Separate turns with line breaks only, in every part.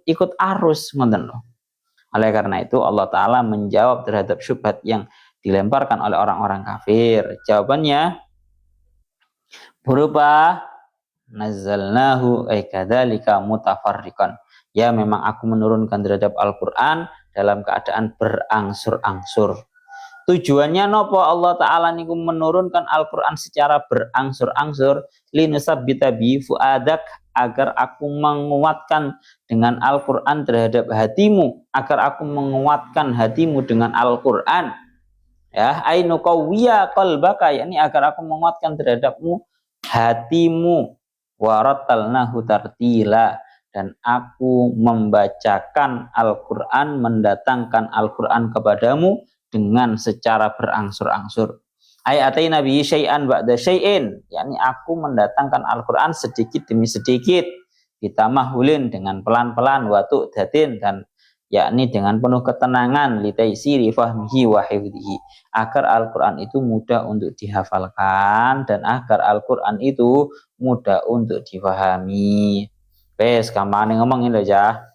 ikut arus, ngoten loh. Oleh karena itu Allah Ta'ala menjawab terhadap syubhat yang dilemparkan oleh orang-orang kafir. Jawabannya berupa nazzalnahu ay kadzalika mutafarriqan. Ya, memang aku menurunkan terhadap Al-Qur'an dalam keadaan berangsur-angsur. Tujuannya nopo Allah Ta'ala niku menurunkan Al-Qur'an secara berangsur-angsur linusabbita bi fuadak, agar aku menguatkan dengan Al-Qur'an terhadap hatimu, agar aku menguatkan hatimu dengan Al-Qur'an. Ya, ainu qawwiya qalbaka, yakni agar aku menguatkan terhadapmu hatimu. Warattalnahu tartila, dan aku membacakan Al-Qur'an, mendatangkan Al-Qur'an kepadamu dengan secara berangsur-angsur. Ayat Nabi syai'an ba'da syai'in, yakni aku mendatangkan Al-Qur'an sedikit demi sedikit, ditamahulin dengan pelan-pelan, watu datin, dan yakni dengan penuh ketenangan, litaisiri fahmihi wa hifdhihi, agar Al-Qur'an itu mudah untuk dihafalkan dan agar Al-Qur'an itu mudah untuk dipahami. Wes, gampang ngomongin aja.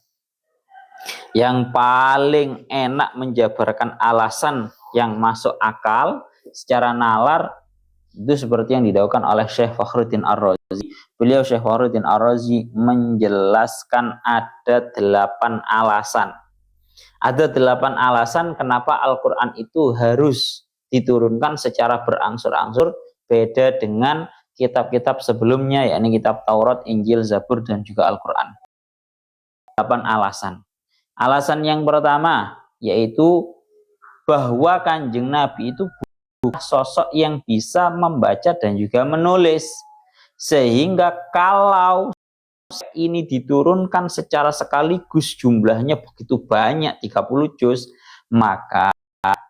Yang paling enak menjabarkan alasan yang masuk akal secara nalar itu seperti yang didakwakan oleh Syekh Fakhruddin Ar-Razi. Beliau Syekh Fakhruddin Ar-Razi menjelaskan ada 8 alasan. Ada 8 alasan kenapa Al-Qur'an itu harus diturunkan secara berangsur-angsur, beda dengan kitab-kitab sebelumnya, yakni kitab Taurat, Injil, Zabur, dan juga Al-Qur'an. 8 alasan. Alasan yang pertama yaitu bahwa Kanjeng Nabi itu bukan sosok yang bisa membaca dan juga menulis, sehingga kalau ini diturunkan secara sekaligus jumlahnya begitu banyak, 30 juz, maka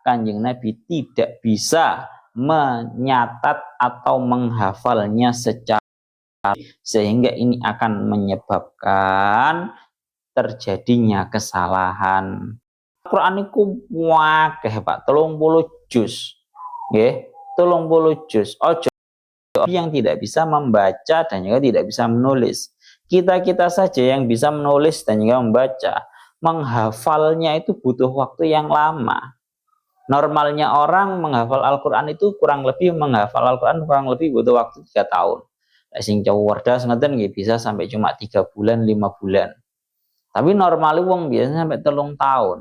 Kanjeng Nabi tidak bisa menyatat atau menghafalnya secara, sehingga ini akan menyebabkan terjadinya kesalahan. Al-Qur'an iku wakeh Pak, 30 juz. Nggih, 30 juz. Ojo yang tidak bisa membaca dan juga tidak bisa menulis. Kita saja yang bisa menulis dan juga membaca, menghafalnya itu butuh waktu yang lama. Normalnya orang menghafal Al-Qur'an itu kurang lebih butuh waktu 3 tahun. Sing cerdas ngeten nggih bisa sampai cuma 3 bulan, 5 bulan. Tapi normalnya wong biasanya sampai 3 tahun.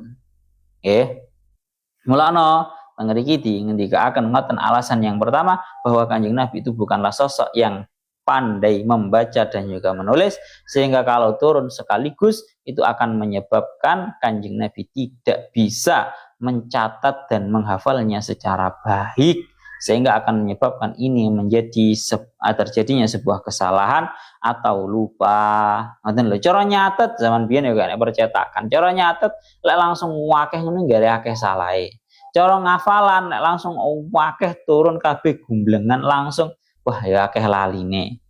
Mulane ngriki ngendikaken ngoten alasan yang pertama bahwa Kanjeng Nabi itu bukanlah sosok yang pandai membaca dan juga menulis, sehingga kalau turun sekaligus itu akan menyebabkan Kanjeng Nabi tidak bisa mencatat dan menghafalnya secara baik, sehingga akan menyebabkan ini menjadi terjadinya sebuah kesalahan atau lupa. Ngoten lho, cara nyatet zaman biyen ya gak percetakan. Cara nyatet lek langsung wakeh ngono gak akeh salahe. Cara ngafalan lek langsung wakeh turun kabeh gumblengan langsung, wah ya akeh laline.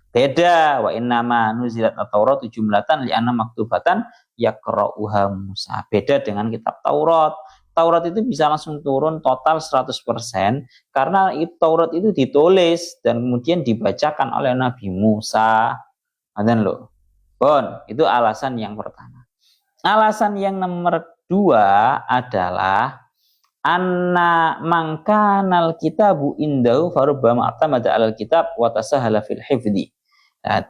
Beda, wa innama nuzilat at-Taurat jumlatan li anna maktubatan yaqra'uha Musa. Beda dengan kitab Taurat. Taurat itu bisa langsung turun total 100% karena Taurat itu ditulis dan kemudian dibacakan oleh Nabi Musa. Ngoten lho. Bon, itu alasan yang pertama. Alasan yang nomor 2 adalah anna mangkanal kitabu indahu farubbama atamada alal kitab wa tasahala fil hifdi.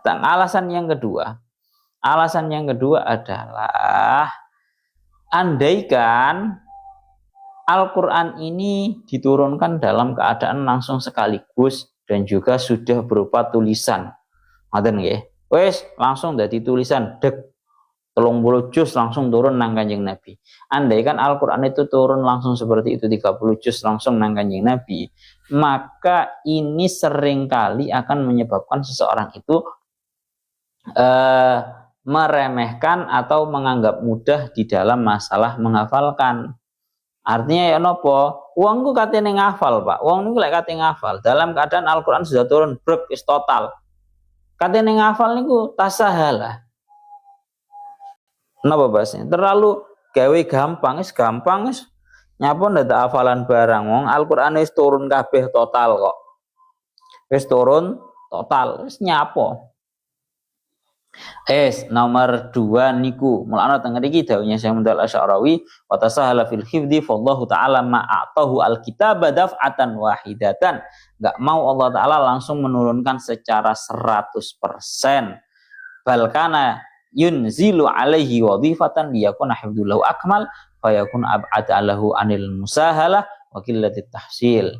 Alasan yang kedua adalah andaikan Al-Qur'an ini diturunkan dalam keadaan langsung sekaligus dan juga sudah berupa tulisan. Ngoten nggih. Wis langsung dadi tulisan dek 30 juz langsung turun nang Kanjeng Nabi. Andaikan Al-Qur'an itu turun langsung seperti itu 30 juz langsung nang Kanjeng Nabi, maka ini seringkali akan menyebabkan seseorang itu meremehkan atau menganggap mudah di dalam masalah menghafalkan. Artinya ya nopo, wong ku katene ngafal, Pak. Wong niku lek kate ngafal dalam keadaan Al-Qur'an sudah turun brek is total. Katene ngafal niku tasahala. Napa bahasanya? Terlalu gawe gampang wis nyapa ndak hafalan barang. Wong Al-Qur'an wis turun kabeh total kok. Wis turun total, wis nyapa. Nomor 2 niku mulane teng mriki dawuhnya Syekh Mundal Asy'arawi wa tasahala fil hifdzi fallahu ta'ala ma'atahu alkitaba daf'atan wahidatan. Enggak mau Allah taala langsung menurunkan secara 100%. Bal kana yunzilu alaihi wadhifatan liyakuna hifdzuhu akmal fayakun ab'ada lahu anil musahalah wa qillatit tahsil.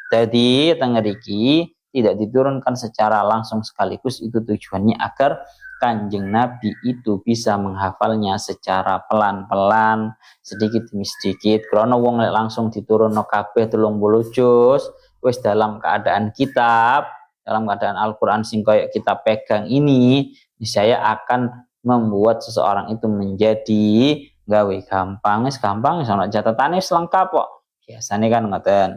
Jadi teng mriki tidak diturunkan secara langsung sekaligus, itu tujuannya agar Kanjeng Nabi itu bisa menghafalnya secara pelan-pelan, sedikit demi sedikit. Karena wong langsung diturunno kabeh 30 juz, wis dalam keadaan kitab, dalam keadaan Al-Qur'an sing koyo kita pegang ini, saya akan membuat seseorang itu menjadi gawe gampang, gampang ana catatane lengkap kok. Biasanya kan ngoten.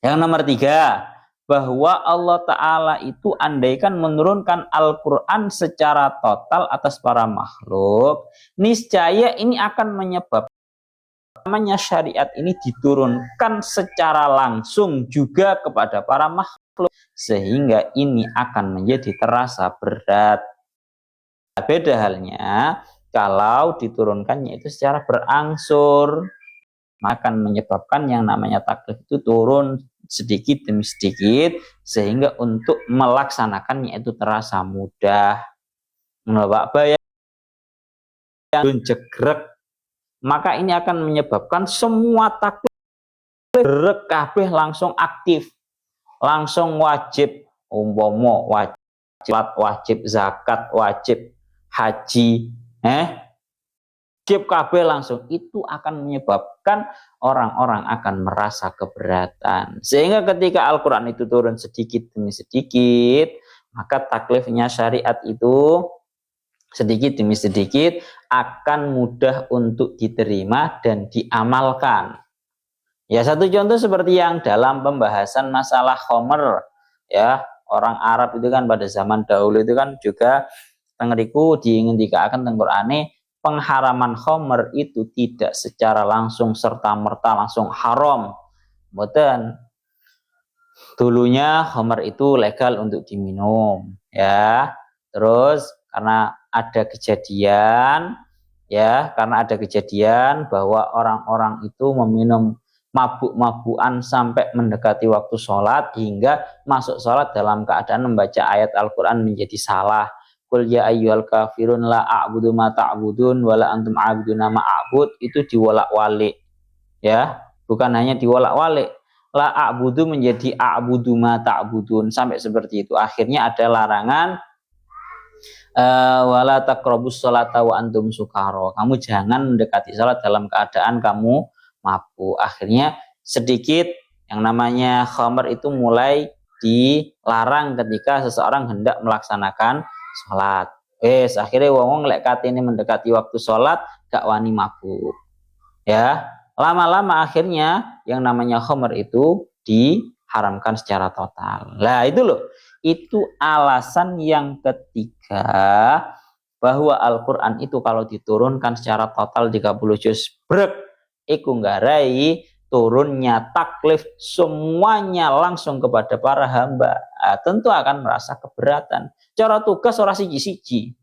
Yang nomor 3, bahwa Allah Ta'ala itu andaikan menurunkan Al-Quran secara total atas para makhluk, niscaya ini akan menyebabkan namanya syariat ini diturunkan secara langsung juga kepada para makhluk, sehingga ini akan menjadi terasa berat. Beda halnya kalau diturunkannya itu secara berangsur, akan menyebabkan yang namanya taklif itu turun sedikit demi sedikit, sehingga untuk melaksanakannya itu terasa mudah. Menolak bayar jegrek, maka ini akan menyebabkan semua taklif kabeh langsung aktif, langsung wajib, umpama wajib zakat, wajib haji, wajib kabeh langsung, itu akan menyebabkan orang-orang akan merasa keberatan. Sehingga ketika Al-Quran itu turun sedikit demi sedikit, maka taklifnya syariat itu sedikit demi sedikit akan mudah untuk diterima dan diamalkan. Ya, satu contoh seperti yang dalam pembahasan masalah khomer, ya, orang Arab itu kan pada zaman dahulu itu kan juga tengeriku diingendikaken teng Qur'ane, pengharaman khomer itu tidak secara langsung serta-merta langsung haram. Mboten. Dulunya khomer itu legal untuk diminum, ya. Terus karena ada kejadian bahwa orang-orang itu meminum mabuk-mabukan sampai mendekati waktu sholat, hingga masuk sholat dalam keadaan membaca ayat Al-Quran menjadi salah. Qul ya ayyuhal kafirun la a'budu ma ta'budun wala antum a'buduna ma a'bud, itu diwolak-walik, ya, bukan hanya diwolak-walik, la a'budu menjadi a'budu ma ta'budun, sampai seperti itu. Akhirnya ada larangan wala taqrabus sholata wa antum sukara, kamu jangan mendekati salat dalam keadaan kamu mabuk. Akhirnya sedikit yang namanya khamr itu mulai dilarang ketika seseorang hendak melaksanakan sholat. Akhirnya wong lek katene mendekati waktu sholat gak wani mabuk. Ya, lama-lama akhirnya yang namanya khamr itu diharamkan secara total. Lah itu loh, itu alasan yang ketiga bahwa Al-Quran itu kalau diturunkan secara total 30 juz brek, iku nggarai turunnya taklif semuanya langsung kepada para hamba. Tentu akan merasa keberatan. Cara tugas ora siji-siji.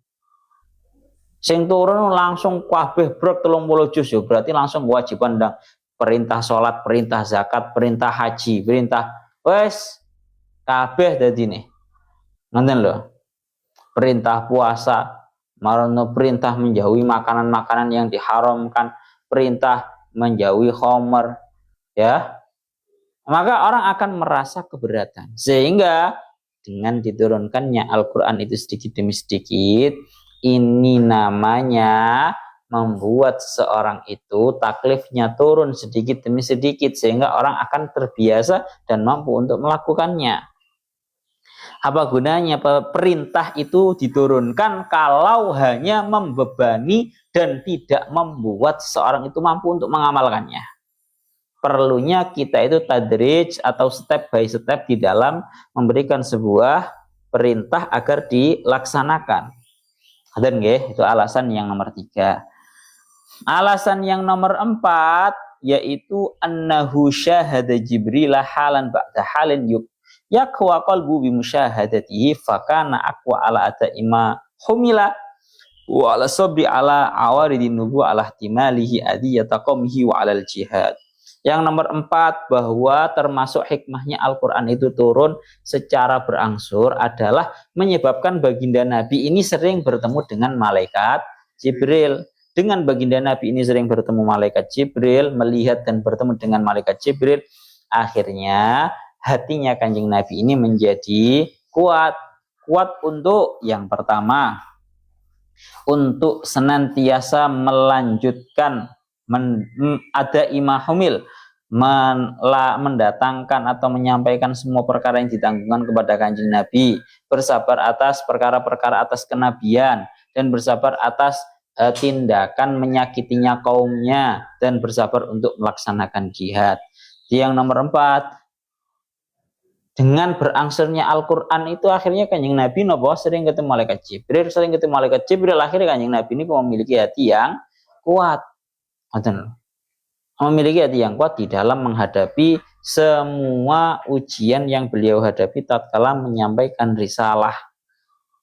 Sing turun langsung kabeh brek 30 juz, ya berarti langsung kewajiban ndang perintah sholat, perintah zakat, perintah haji, perintah wes kabeh dadine. Ngoten lho. Perintah puasa, marono perintah menjauhi makanan-makanan yang diharamkan, perintah menjauhi khamr, ya. Maka orang akan merasa keberatan. Sehingga dengan diturunkannya Al-Quran itu sedikit demi sedikit, ini namanya membuat seseorang itu taklifnya turun sedikit demi sedikit, sehingga orang akan terbiasa dan mampu untuk melakukannya. Apa gunanya perintah itu diturunkan kalau hanya membebani dan tidak membuat seseorang itu mampu untuk mengamalkannya? Perlunya kita itu tadrij atau step by step di dalam memberikan sebuah perintah agar dilaksanakan. Dan itu alasan yang nomor 3. Alasan yang nomor 4 yaitu annahu syahada Jibril halan ba'da halin yakwa qalbu bi musyahadatihi fakana aqwa ala humila wa ala sabri ala awaridin nubuwah ala ihtimalihi adiyata qaumihi wa alal jihad. Yang nomor 4, bahwa termasuk hikmahnya Al-Quran itu turun secara berangsur adalah menyebabkan baginda Nabi ini sering bertemu dengan malaikat Jibril. Dengan baginda Nabi ini sering bertemu malaikat Jibril, melihat dan bertemu dengan malaikat Jibril, akhirnya hatinya Kanjeng Nabi ini menjadi kuat. Kuat untuk yang pertama, untuk senantiasa melanjutkan ada imahumil, mendatangkan atau menyampaikan semua perkara yang ditanggungkan kepada Kanjeng Nabi, bersabar atas perkara-perkara atas kenabian, dan bersabar atas tindakan menyakitinya kaumnya, dan bersabar untuk melaksanakan jihad. Yang nomor 4, dengan berangsurnya Al-Quran itu akhirnya Kanjeng Nabi sering ketemu malaikat Jibril, akhirnya Kanjeng Nabi ini memiliki hati yang kuat. Memiliki hati yang kuat di dalam menghadapi semua ujian yang beliau hadapi tatkala menyampaikan risalah,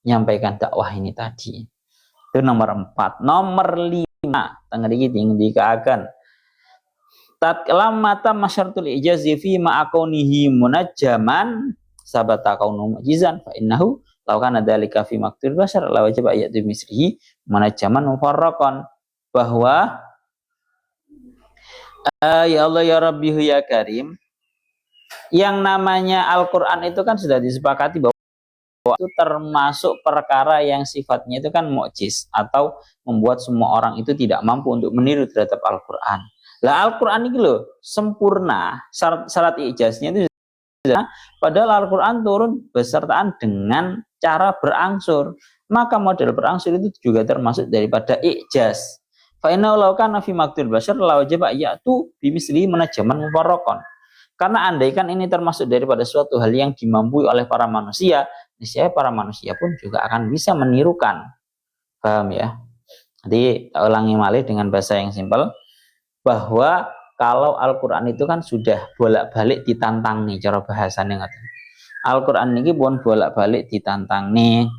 menyampaikan dakwah ini tadi. Itu nomor 4. Nomor 5, tengah tinggi keagan tatkala mata masyaratul ijazi fi ma'akaunihi munajjaman sabata kaunu mu'jizan fa innahu law kana dzalika fi maqtul bashar la wajib ayatu misrihi munajjaman mufarraqan. Bahwa ya Allah ya Rabbi ya Karim, yang namanya Al-Quran itu kan sudah disepakati bahwa itu termasuk perkara yang sifatnya itu kan mukjiz, atau membuat semua orang itu tidak mampu untuk meniru terhadap Al-Quran. Lah Al-Quran ini loh sempurna, syarat ijaznya itu padahal Al-Quran turun besertaan dengan cara berangsur, maka model berangsur itu juga termasuk daripada ijaz. Fa inna law kana fi maqtul bashar la wajib ayatu bimisli munajjaman mufarraqan. Karena andaikan ini termasuk daripada suatu hal yang dimampu oleh para manusia, niscaya para manusia pun juga akan bisa menirukan. Paham ya? Jadi ulangi malih dengan bahasa yang simpel, bahwa kalau Al-Quran itu kan sudah bolak-balik ditantang nih, cara bahasanya ngaten. Al-Quran ini pun bolak-balik ditantang nih.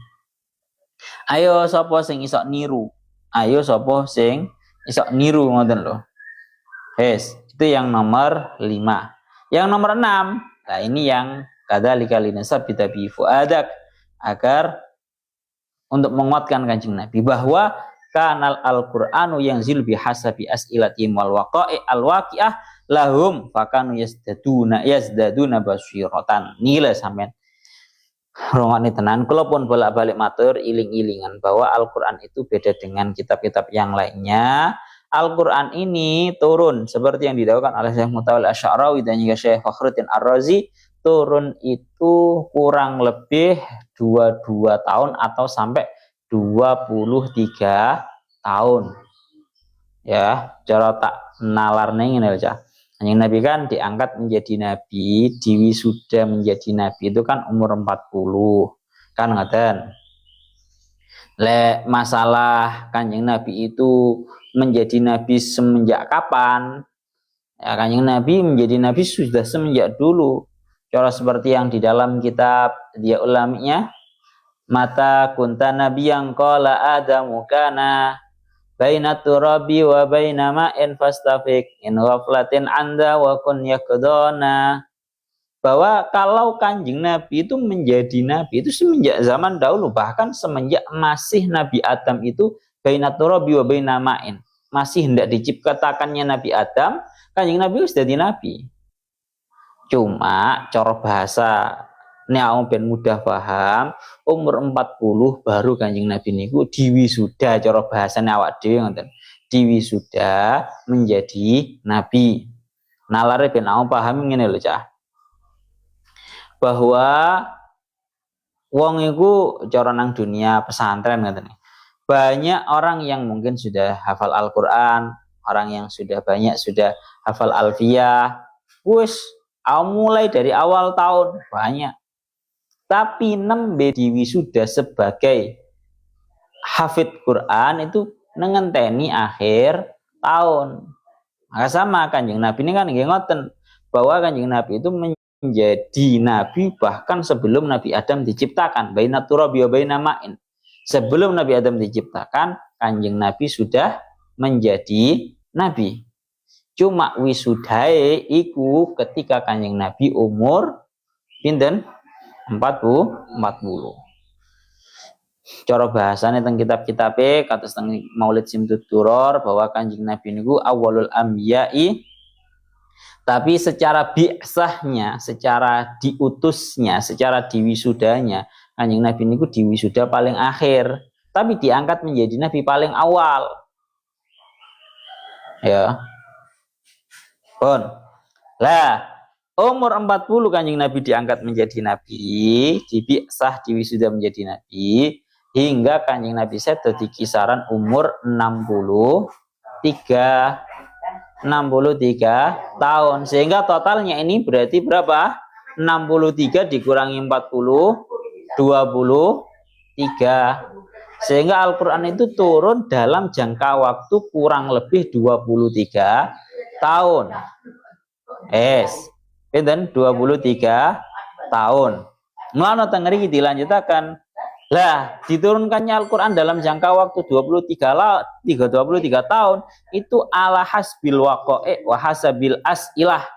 Ayo sapa sing iso niru? Ayo sapa sing iso niru, ngoten lho. Itu yang nomor 5. Yang nomor 6, nah ini yang kadzalika linasabita bi fuadak, agar untuk menguatkan Kanjeng Nabi bahwa kanal Al-Qur'anu yanzil bihasabi as'ilatihim wal waqa'i al-waqi'ah lahum fakanu yazdaduna basyiratan. Nilai sampean rongokne tenan, kula pun bolak-balik matur iling-ilingan bahwa Al-Qur'an itu beda dengan kitab-kitab yang lainnya. Al-Qur'an ini turun seperti yang didakwakan oleh Syekh Mutawalli Asy'arawi dan juga Syekh Fakhruddin Ar-Razi, turun itu kurang lebih 22 tahun atau sampai 23 tahun. Ya, cara tak nalarne ngene lho, Kanjeng Nabi kan diangkat menjadi nabi, diwisuda menjadi nabi itu kan umur 40. Kan ngaten. Masalah Kanjeng Nabi itu menjadi nabi semenjak kapan? Ya, Kanjeng Nabi menjadi nabi sudah semenjak dulu. Cara seperti yang di dalam kitab dia ulaminya, mata kunta nabi yang qala adamu kana baina turabi wa baina ma'in fastafik in ghaflatin anda wa kun yakdona. Bahwa kalau Kanjeng Nabi itu menjadi nabi itu semenjak zaman dahulu, bahkan semenjak masih Nabi Adam itu baina turabi wa baina ma'in, masih hendak diciptakannya Nabi Adam, Kanjeng Nabi sudah jadi nabi. Cuma cara bahasa nek ben mudah paham, umur 40 baru Kanjeng Nabi niku diwisuda, cara bahasane awak dhewe ngoten. Diwisuda menjadi nabi. Nalare ben paham ngene lho, Cah. Bahwa wong iku cara nang dunia pesantren ngoten. Banyak orang yang mungkin sudah hafal Al-Qur'an, orang yang sudah banyak sudah hafal Alfiyah. Wis mulai dari awal tahun banyak. Tapi nembe diwisuda sebagai hafid Quran itu nengenteni akhir tahun. Maka sama Kanjeng Nabi ini kan nggih ngoten, bahwa Kanjeng Nabi itu menjadi nabi bahkan sebelum Nabi Adam diciptakan, baina turabi wa baina ma'in. Sebelum Nabi Adam diciptakan, Kanjeng Nabi sudah menjadi Nabi. Cuma wisudae iku ketika Kanjeng Nabi umur pinten 40. Cara bahasane teng kitab-kitab kados teng Maulid Simtud Duror bahwa Kanjeng Nabi niku awalul anbiya'i, tapi secara bi'sahnya, secara diutusnya, secara diwisudanya, Kanjeng Nabi niku diwisuda paling akhir, tapi diangkat menjadi nabi paling awal. Ya. Pun. Lah, umur 40 Kanjeng Nabi diangkat menjadi nabi, dibi'sah diwisuda menjadi nabi, hingga Kanjeng Nabi sedo di kisaran umur 63 tahun. Sehingga totalnya ini berarti berapa? 63 dikurangi 40, 23. Sehingga Al-Quran itu turun dalam jangka waktu kurang lebih 23 tahun. Pinten 23 tahun. Mulane teng mriki dilanjutaken. Lah, diturunkannya Al-Quran dalam jangka waktu 23 tahun itu ala hasbil waqa'i wa hasabil as'ilah,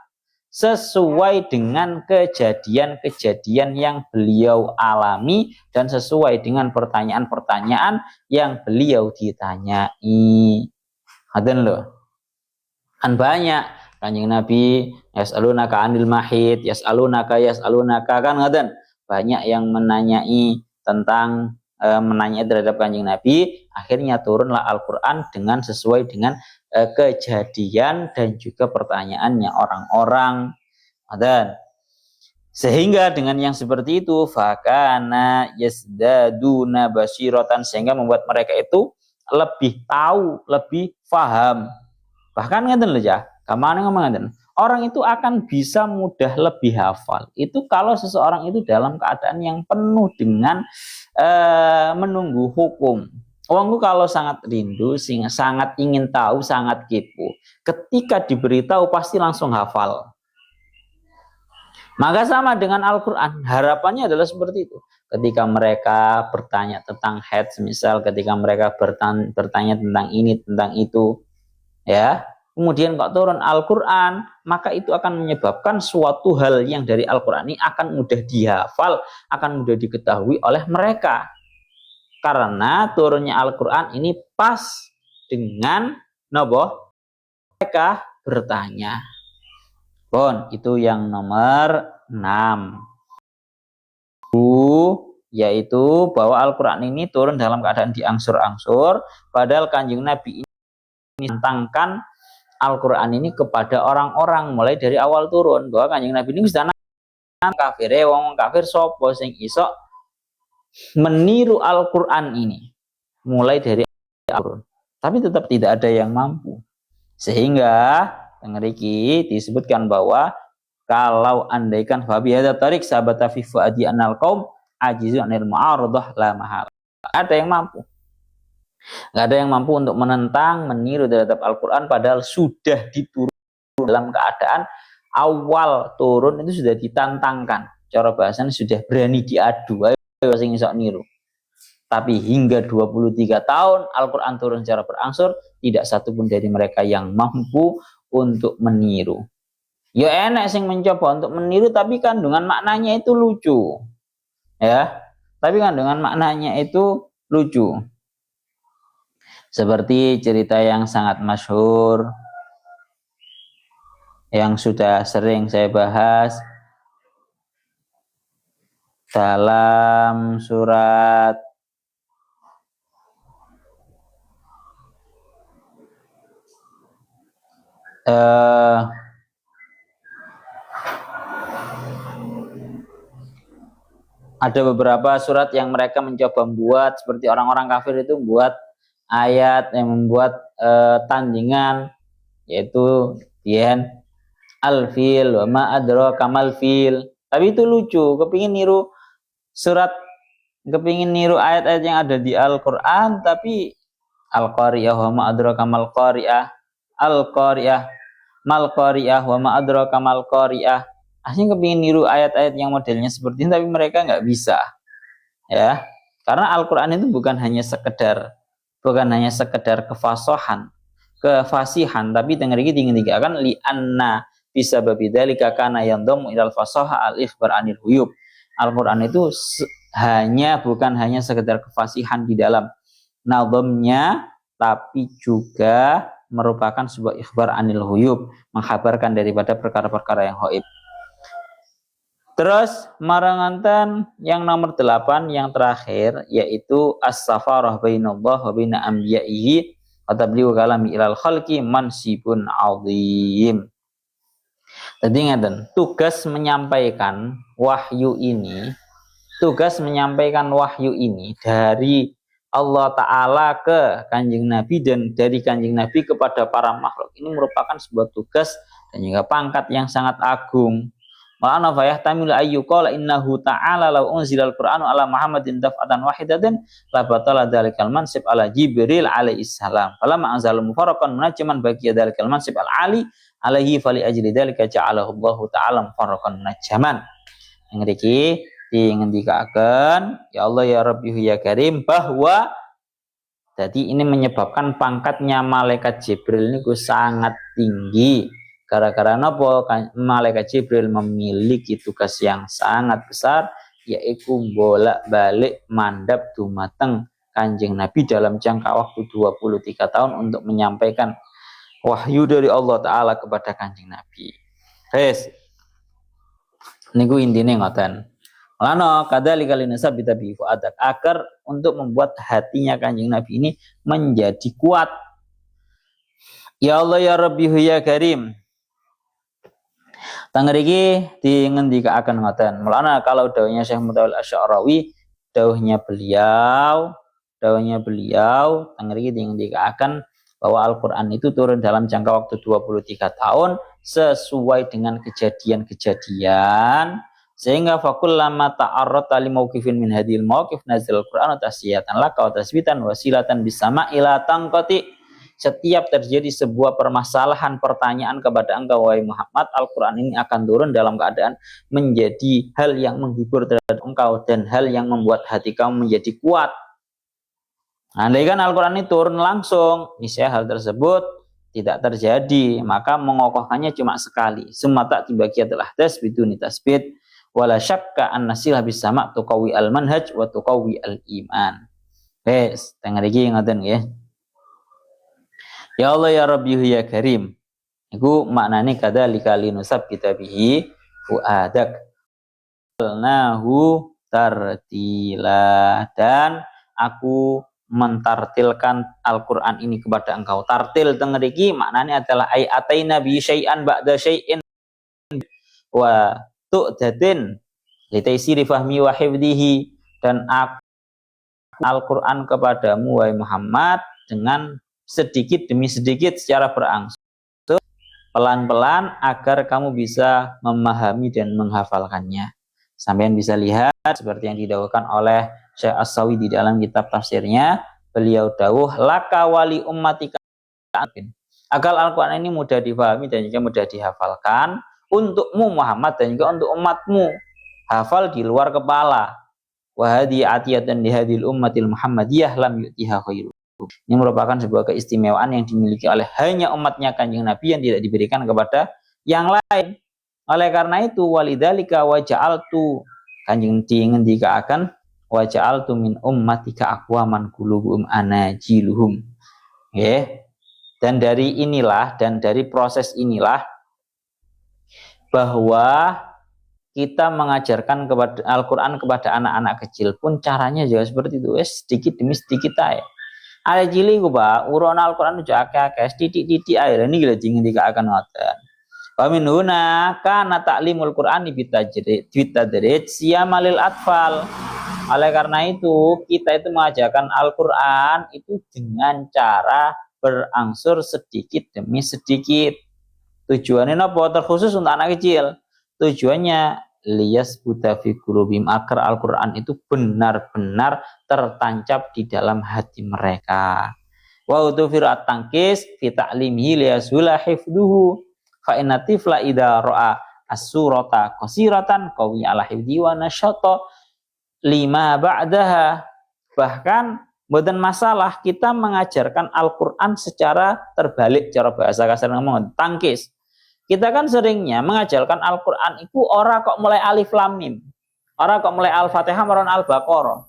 sesuai dengan kejadian-kejadian yang beliau alami dan sesuai dengan pertanyaan-pertanyaan yang beliau ditanyai. Ngaten lho. Kan banyak Kanjeng Nabi yas'alunaka 'anil mahid, yas'alunaka kan ngaten. Banyak yang menanyai tentang menanyai terhadap Kanjeng Nabi, akhirnya turunlah Al-Qur'an dengan sesuai dengan kejadian dan juga pertanyaannya orang-orang. Dan sehingga dengan yang seperti itu fakana yasdaduna basiratan, sehingga membuat mereka itu lebih tahu, lebih paham. Bahkan ngeten lho ya, kamane ngomong ngeten. Orang itu akan bisa mudah lebih hafal. Itu kalau seseorang itu dalam keadaan yang penuh dengan menunggu hukum. Orangku kalau sangat rindu, sangat ingin tahu, sangat kepo. Ketika diberitahu pasti langsung hafal. Maka sama dengan Al-Quran, harapannya adalah seperti itu. Ketika mereka bertanya tentang haid, misal ketika mereka bertanya tentang ini, tentang itu, ya. Kemudian kok turun Al-Quran, maka itu akan menyebabkan suatu hal yang dari Al-Quran ini akan mudah dihafal, akan mudah diketahui oleh mereka. Karena turunnya Al-Quran ini pas dengan mereka bertanya. Bon, itu yang nomor 6. Yaitu bahwa Al-Quran ini turun dalam keadaan diangsur-angsur, padahal Kanjeng Nabi ini menentangkan Al-Quran ini kepada orang-orang mulai dari awal turun, bahwa Kanjeng Nabi ini sedang kafir, wong kafir sapa sing iso meniru Al-Quran ini mulai dari awal, tapi tetap tidak ada yang mampu. Sehingga mriki disebutkan bahwa kalau andaikan fabi hadza tariq sabata fi fuadi anal qaum ajizu anil mu'aradah la mahal. Ada yang mampu. Nggak ada yang mampu untuk menentang, meniru terhadap Al-Quran, padahal sudah diturun dalam keadaan awal turun itu sudah ditantangkan. Cara bahasanya sudah berani diadu, ayo sing iso niru. Tapi hingga 23 tahun Al-Quran turun secara berangsur, tidak satupun dari mereka yang mampu untuk meniru. Ya enak sing mencoba untuk meniru, tapi kandungan maknanya itu lucu. Ya, tapi kandungan maknanya itu lucu. Seperti cerita yang sangat masyhur yang sudah sering saya bahas dalam surat ada beberapa surat yang mereka mencoba membuat seperti orang-orang kafir itu membuat ayat yang membuat tandingan, yaitu al-fil wa ma adraka mal fil. Tapi itu lucu, kepingin niru ayat-ayat yang ada di Al-Qur'an, tapi al-qariyah wa ma adraka mal qariyah, al-qariyah mal qariyah wa ma adraka mal qariyah. Akhirnya kepingin niru ayat-ayat yang modelnya seperti ini, tapi mereka nggak bisa. Ya. Karena Al-Qur'an itu bukan hanya sekedar kefasihan, tapi tengah iki akan li anna bisa babidzalika kana yandamu ilal fasaha al-ikhbar anil huyub. Al-Qur'an itu bukan hanya sekedar kefasihan di dalam nazamnya, tapi juga merupakan sebuah ikhbar anil huyub, menghabarkan daripada perkara-perkara yang ghaib. Terus maranganten yang nomor 8 yang terakhir yaitu as-safarah bainallah wa baina anbiya'ihi wa tablighu kalami ilal khalqi mansibun 'azim. Jadi ngeten, tugas menyampaikan wahyu ini dari Allah Ta'ala ke Kanjeng Nabi dan dari Kanjeng Nabi kepada para makhluk ini merupakan sebuah tugas dan juga pangkat yang sangat agung. Ma'ana fa yahtamilu ayyuqala innahu ta'ala law unzilal qur'anu ala Muhammadin daf'atan wahidatan la batala dzalikal mansib ala Jibril alaihi salam. Falamma anzala mufarraqan munajjaman baqiya dzalikal mansib al ali alaihi fali ajli dzalika ja'alahu Allah ta'ala mufarraqan munajjaman. Yang iki ngendikaken ya Allah ya Rabbi ya Karim bahwa jadi ini menyebabkan pangkatnya malaikat Jibril ini sangat tinggi. Gara-gara napa malaikat Jibril memiliki tugas yang sangat besar yaitu bolak-balik mandap dumateng Kanjeng Nabi dalam jangka waktu 23 tahun untuk menyampaikan wahyu dari Allah Ta'ala kepada Kanjeng Nabi. Guys, niku intine ngoten. Lano kadzalika linasabita bi fuadak agar untuk membuat hatinya Kanjeng Nabi ini menjadi kuat. Ya Allah ya Rabbi ya Karim. Tangeriki dingendikaaken ngoten. Mulana kalau dawuhnya Syekh Mutawil Asy'arawi, dawuhnya beliau tangeriki dingendikaaken bahwa Al-Qur'an itu turun dalam jangka waktu 23 tahun sesuai dengan kejadian-kejadian sehingga fakullama ta'arrata li mauqifin min hadhil mauqif nazal Al-Qur'anu tasiyatan laka wa tasbitan wasilatan bisama ila tanqati. Setiap terjadi sebuah permasalahan pertanyaan kepada engkau wahai Muhammad, Al-Qur'an ini akan turun dalam keadaan menjadi hal yang menghibur terhadap engkau dan hal yang membuat hati kamu menjadi kuat. Andaikan Al-Qur'an ini turun langsung, niscaya hal tersebut tidak terjadi, maka mengokohkannya cuma sekali. Semata tibaqiyatul ahdas biduni tasbit wala syakka an nasilah bisama tuqawi al-manhaj wa tuqawi al-iman. Wes, tengah iki ngoten nggih. Ya Allah ya Rabbi ya Karim. Iku maknane kadzalika linusabbita bihi fuadak. Nahu tartila dan aku mentartilkan Al-Qur'an ini kepada engkau. Tartil teng mriki maknane adalah ay ataina bi syai'an ba'da syai'in wa tu'dadin litaisiri fahmi wa hifdhihi dan aku Al-Qur'an kepadamu wahai Muhammad dengan sedikit demi sedikit secara berangsur pelan-pelan agar kamu bisa memahami dan menghafalkannya. Sampean bisa lihat seperti yang didawuhkan oleh Syekh As-Sawi di dalam kitab tafsirnya, beliau dawuh laka wali ummatika agar Al-Qur'an ini mudah difahami dan juga mudah dihafalkan untukmu Muhammad dan juga untuk umatmu. Hafal di luar kepala. Wa hadi atiyatan li hadhil ummatil Muhammadiyah lam yu'tiha khairu. Ini merupakan sebuah keistimewaan yang dimiliki oleh hanya umatnya Kanjeng Nabi yang tidak diberikan kepada yang lain. Oleh karena itu walidzalika wa ja'altu Kanjeng ngendikaaken wa ja'altu min ummatika aqwaman qulubuhum anajiluhum. Nggih. Dan dari inilah dan dari proses inilah bahwa kita mengajarkan kepada Al-Qur'an kepada anak-anak kecil pun caranya juga seperti itu, sedikit demi sedikit aja. Ada cilik ku Pak, urun Al-Qur'an udah akeh-akeh, titik-titik ae. Ini gila jing akan ngoten. Wa min huna kana ta'limul Qur'ani bitadrij siyamalil atfal. Oleh karena itu, kita itu mengajarkan Al-Qur'an itu dengan cara berangsur sedikit demi sedikit. Tujuannya apa? Terkhusus untuk anak kecil. Tujuannya liyas buta fi qulubihim agar Al-Qur'an itu benar-benar tertancap di dalam hati mereka. Wa udhufir at-tankis fi ta'limihi liyasula hifdhuhu fa inna tifla idza ra'a as-surata qasiratan qawi ala hifdhi wa nasyata lima ba'daha Bahkan mboten masalah kita mengajarkan Al-Qur'an secara terbalik, cara bahasa kasar ngomong tangkis. Kita kan seringnya mengajarkan Al-Qur'an itu ora kok mulai alif lam mim. Ora kok mulai Al-Fatihah maron Al-Baqarah.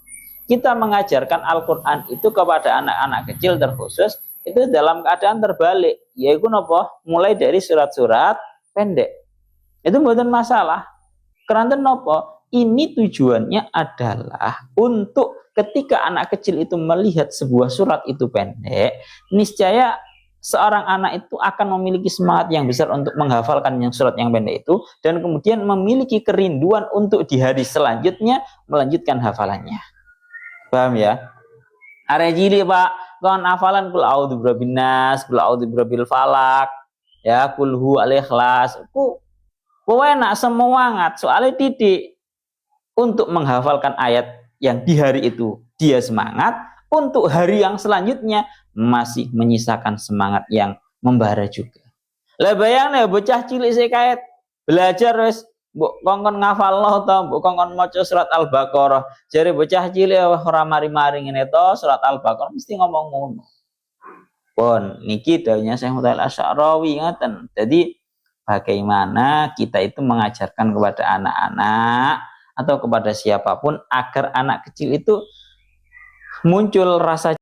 Kita mengajarkan Al-Qur'an itu kepada anak-anak kecil terkhusus itu dalam keadaan terbalik, yaitu napa? Mulai dari surat-surat pendek. Itu mboten masalah. Keranten napa? Ini tujuannya adalah untuk ketika anak kecil itu melihat sebuah surat itu pendek, niscaya seorang anak itu akan memiliki semangat yang besar untuk menghafalkan yang surat yang pendek itu, dan kemudian memiliki kerinduan untuk di hari selanjutnya melanjutkan hafalannya. Paham ya? Arek cilik Pak, kon hafalan kul a'udzu birabbin nas, kul a'udzu birabbil falak, ya kul hu al-ikhlas. Ku enak semangat soalnya titik untuk menghafalkan ayat yang di hari itu dia semangat, untuk hari yang selanjutnya masih menyisakan semangat yang membara juga. Lah bayangnya bocah cilik sik kaet belajar wis mbok kongkon ngafalno to, mbok kongkon maca surat Al-Baqarah. Jare bocah cilik ora mari-mari ngene to surat Al-Baqarah mesti ngomong ngono. Pun niki dawuhnya Syekh Muthail Asy'arawi ngaten. Jadi bagaimana kita itu mengajarkan kepada anak-anak atau kepada siapapun agar anak kecil itu muncul rasa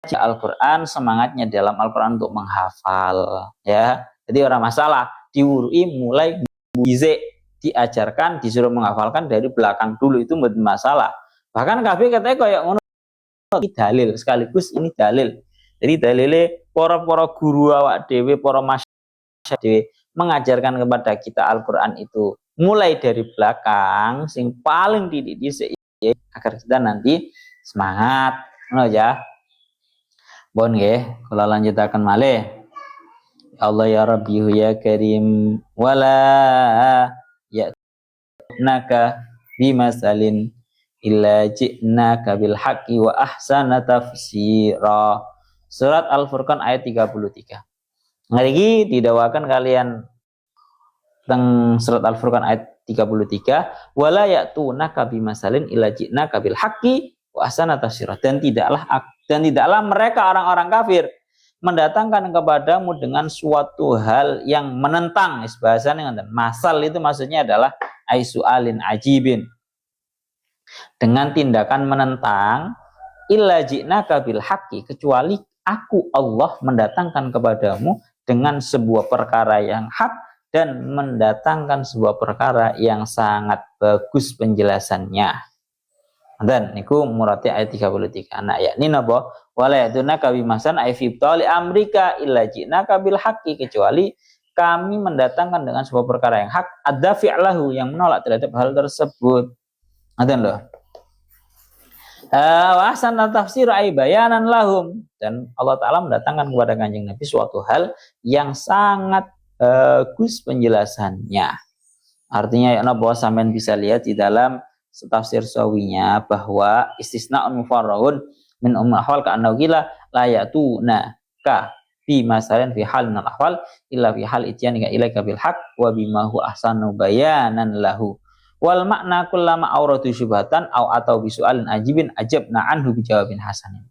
Al-Quran, semangatnya dalam Al-Quran untuk menghafal, ya. Jadi orang masalah diurui mulai gize diajarkan, disuruh menghafalkan dari belakang dulu, itu bukan masalah. Bahkan kabeh katanya kayak ngono, ini dalil sekaligus ini dalil. Jadi dalilnya para guru awak dewe, para masyarakat dewe mengajarkan kepada kita Al-Quran itu mulai dari belakang, sing paling didisik agar kita nanti semangat, ngono ya. Bon nggih, kula lanjutaken malih. Ya Allah ya Rabbi ya Karim wala ya'naka bimasalin illa ji'naka bil haqqi wa ahsana tafsira. Surat Al-Furqan ayat 33. Ngriki didawakan kalian teng surat Al-Furqan ayat 33, wala ya'tunaka bimasalin illa ji'naka bil haqqi wa ahsana tafsira. Dan tidaklah mereka orang-orang kafir mendatangkan kepadamu dengan suatu hal yang menentang. Bahasanya masal itu maksudnya adalah aisu'alin ajibin, dengan tindakan menentang, illa ji'naka bil haqqi, kecuali aku Allah mendatangkan kepadamu dengan sebuah perkara yang hak dan mendatangkan sebuah perkara yang sangat bagus penjelasannya. Dan niku murati ayat 33. Nah yakni napa? Wala yadunaka bimasan ay fi tali amrika illa ji'naka bil haqqi, kecuali kami mendatangkan dengan sebuah perkara yang hak, ada fi'lahu, yang menolak terhadap hal tersebut. Ngoten lho. Wa ahsana tafsir ay bayanan lahum, dan Allah Ta'ala mendatangkan kepada Kanjeng Nabi suatu hal yang sangat bagus penjelasannya. Artinya ya napa, sampean bisa lihat di dalam tafsir sawinya bahwa istisna'un mufarrahun min ahwal ka annahu la yatuna ka fi masalan fi hal min al-ahwal illa fi hal ityanika ilaika bil haqq wa bima hu ahsanu bayanan lahu wal makna kullama auratu syubhatan au atau bisualin ajibin ajabna anhu bijawabin hasanin.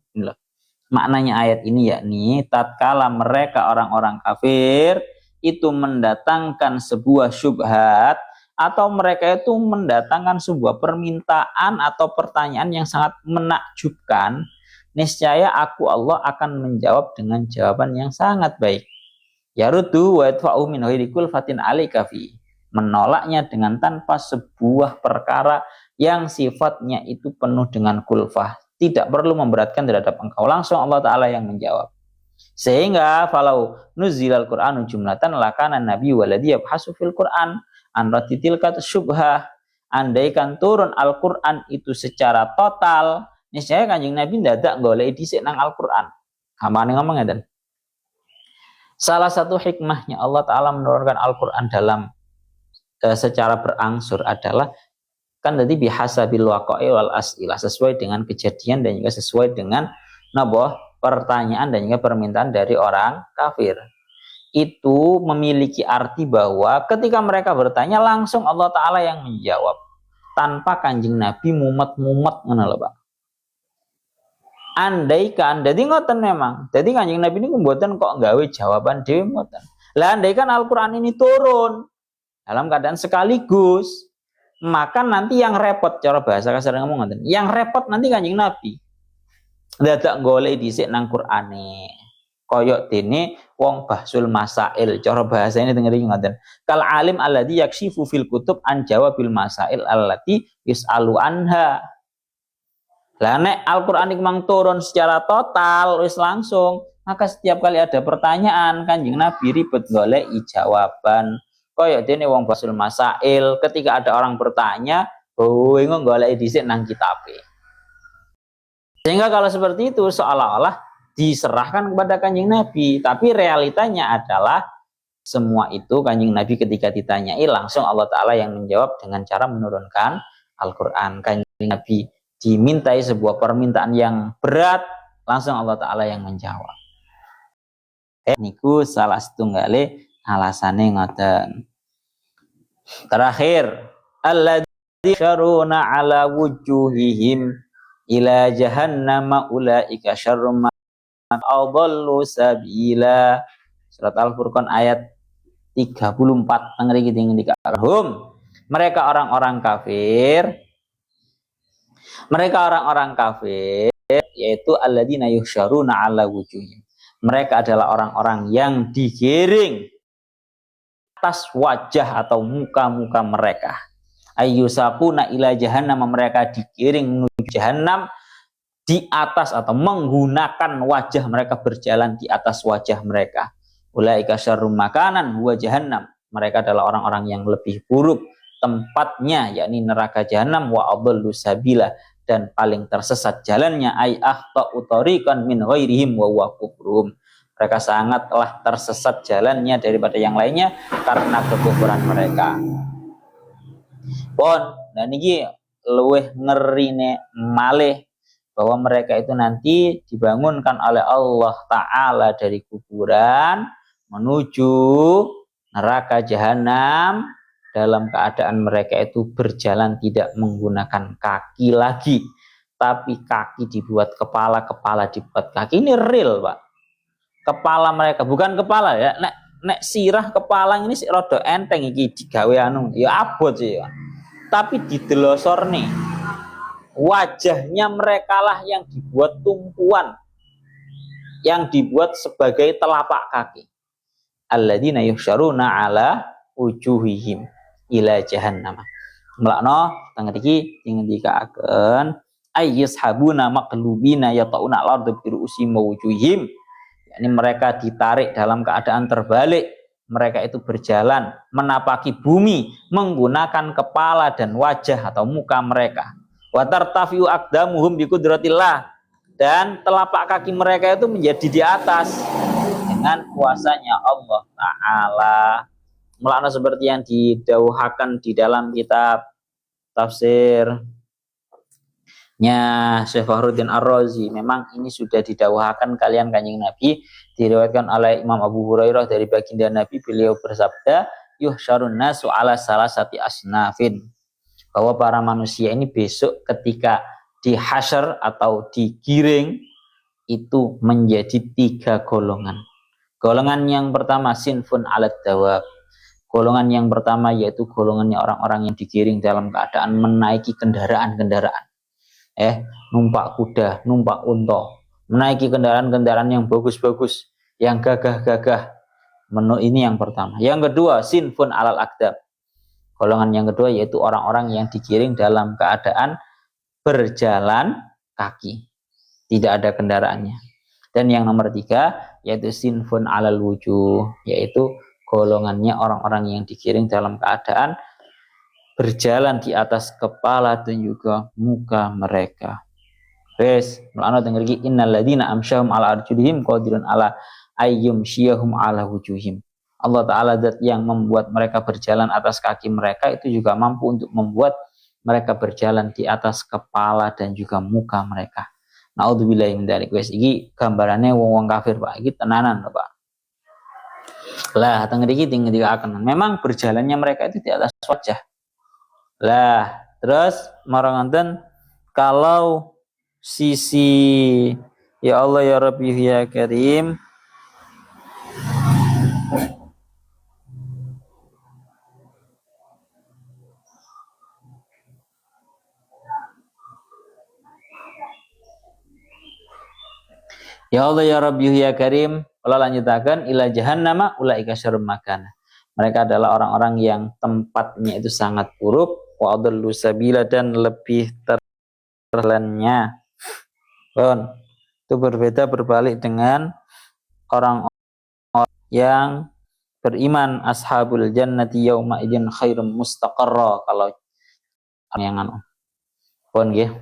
Maknanya ayat ini yakni tatkala mereka orang-orang kafir itu mendatangkan sebuah syubhat atau mereka itu mendatangkan sebuah permintaan atau pertanyaan yang sangat menakjubkan, niscaya aku Allah akan menjawab dengan jawaban yang sangat baik. Yaruddu wa yadfa'u min ghairi kulfatin alaika fi, menolaknya dengan tanpa sebuah perkara yang sifatnya itu penuh dengan kulfah, tidak perlu memberatkan terhadap engkau, langsung Allah Ta'ala yang menjawab. Sehingga falau nuzilal Qur'anu jumlatan lakana nabi waladhi yabhasu fil Qur'an an ratitil kata syubhah. Andaikan turun Al-Qur'an itu secara total, niscaya Kanjeng Nabi ndadak golek dhisik nang Al-Qur'an. Amane ngomong ngeten. Salah satu hikmahnya Allah Ta'ala menurunkan Al-Qur'an dalam secara berangsur adalah kan tadi bihasabil waqa'i wal as'ilah, sesuai dengan kejadian dan juga sesuai dengan napa pertanyaan dan juga permintaan dari orang kafir. Itu memiliki arti bahwa ketika mereka bertanya langsung Allah Ta'ala yang menjawab tanpa Kanjeng Nabi mumet-mumet ngono lho Pak. andaikan, jadi ngoten memang. Jadi Kanjeng Nabi ini mboten kok nggawe jawaban dhewe mboten. Lah andaikan Al-Qur'an ini turun dalam keadaan sekaligus, maka nanti yang repot cara bahasa kasar ngomong ngoten. Yang repot nanti Kanjeng Nabi. Dadak golek dhisik nang Qur'ane. Koyok dene wong bahsul masail, cara bahasa ini dengeri ngoten. Kal alim alladzi yakshifu fil kutub an jawabil masail allati yus'alu anha. Lah nek Al-Qur'an iku mang turun secara total wis langsung, maka setiap kali ada pertanyaan Kanjeng Nabi ribet golek jawaban. Koyok dene wong bahsul masail, ketika ada orang bertanya, bingung golek dhisik nang kitabe. Sehingga kalau seperti itu seolah-olah diserahkan kepada Kanjeng Nabi, tapi realitanya adalah semua itu Kanjeng Nabi ketika ditanyai langsung Allah Ta'ala yang menjawab dengan cara menurunkan Al-Quran. Kanjeng Nabi dimintai sebuah permintaan yang berat, langsung Allah Ta'ala yang menjawab. Niku salah setunggale alasane ngoten. Terakhir, alladzi syaruna ala wujuhihim ila jahannama ulaika syarrum adallu sabila. Surat Al-Furqan ayat 34 ngriki hum, mereka orang-orang kafir yaitu alladzina yuhsyaruna ala wujuhihim. Mereka adalah orang-orang yang digiring atas wajah atau muka-muka mereka. Ayyusaquna ila jahannam, mereka digiring menuju jahannam di atas atau menggunakan wajah mereka, berjalan di atas wajah mereka. Ulaika syarrum makanan huwa jahannam, mereka adalah orang-orang yang lebih buruk tempatnya, yakni neraka jahannam, wa adallu sabila, dan paling tersesat jalannya, ay akhta'u tariqan min ghairihim wa huwa kufrum, mereka sangatlah tersesat jalannya daripada yang lainnya karena kekufuran mereka. Pon, dan ini luwih ngerine malih bahwa mereka itu nanti dibangunkan oleh Allah Ta'ala dari kuburan menuju neraka jahanam dalam keadaan mereka itu berjalan tidak menggunakan kaki lagi, tapi kaki dibuat kepala, kepala dibuat kaki. Ini real, Pak. Kepala mereka bukan kepala ya, nek sirah kepala ini sih rada enteng iki digawe anu ya abot sih ya. Tapi didelosor nih, wajahnya mereka lah yang dibuat tumpuan, yang dibuat sebagai telapak kaki. Alladzina yuhsyaruna ala wujuhihim ila jahannam. Melakno teng iki ngendikaken ayyashabuna maqlubina yatauna al-ardh bi ru'usihim wa wujuhihim. Yakni mereka ditarik dalam keadaan terbalik. Mereka itu berjalan menapaki bumi menggunakan kepala dan wajah atau muka mereka. Wa tartafiu aqdamuhum bi qudratillah, dan telapak kaki mereka itu menjadi di atas dengan kuasanya Allah Ta'ala. Melakna seperti yang didauhakan di dalam kitab tafsirnya Syekh Fakhruddin Ar-Razi. Memang ini sudah didauhakan kalian Kanjeng Nabi, diriwayatkan oleh Imam Abu Hurairah dari baginda Nabi, beliau bersabda, yuhsyarun nasu ala salasati asnafin, bahwa para manusia ini besok ketika dihasyar atau digiring itu menjadi 3 golongan. Golongan yang pertama sinfun alat dawab. Golongan yang pertama yaitu golongannya orang-orang yang digiring dalam keadaan menaiki kendaraan-kendaraan. Numpak kuda, numpak unta, menaiki kendaraan-kendaraan yang bagus-bagus, yang gagah-gagah. Ini yang pertama. Yang kedua, sinfun alal aqdam. Golongan yang kedua yaitu orang-orang yang digiring dalam keadaan berjalan kaki, tidak ada kendaraannya. Dan yang nomor 3 yaitu sinfun alal wujuh, yaitu golongannya orang-orang yang digiring dalam keadaan berjalan di atas kepala dan juga muka mereka. Wes, mulane denger iki innal ladzina amsyahum ala arjulihim qadirun ala ayyum syiyahum ala wujuhim. Allah Ta'ala zat yang membuat mereka berjalan atas kaki mereka itu juga mampu untuk membuat mereka berjalan di atas kepala dan juga muka mereka. Naudzubillahi min dzalik. Wes iki gambarane wong-wong kafir, Pak. Iki tenanan, Pak. Lah, teng mriki dingedikaken. Memang berjalannya mereka itu di atas wajah. Lah, terus marang wonten kalau sisi ya Allah ya Rabbi ya Karim. Ya Allah ya Rabbi ya Karim, Allah lanjutakan ila jahannama ulaika syarrun makana. Mereka adalah orang-orang yang tempatnya itu sangat buruk, wa adallu sabila dan lebih terlannya. Itu berbeda berbalik dengan orang-orang yang beriman, ashabul jannati yauma idzin khairum mustaqarra. Kalau yang pun nggih.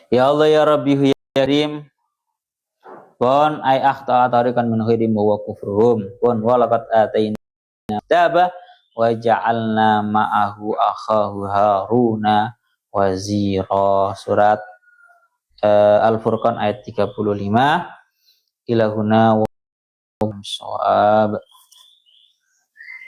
Ya Allah ya Rabbi ya Karim, pun ay akhta tarikan min khairim wa kufruhum pun walaqad ataina kitaba wa ja'alna ma'ahu akhahu Haruna wazira. Surat Al-Furqan ayat 35. Ilahuna wa shawab.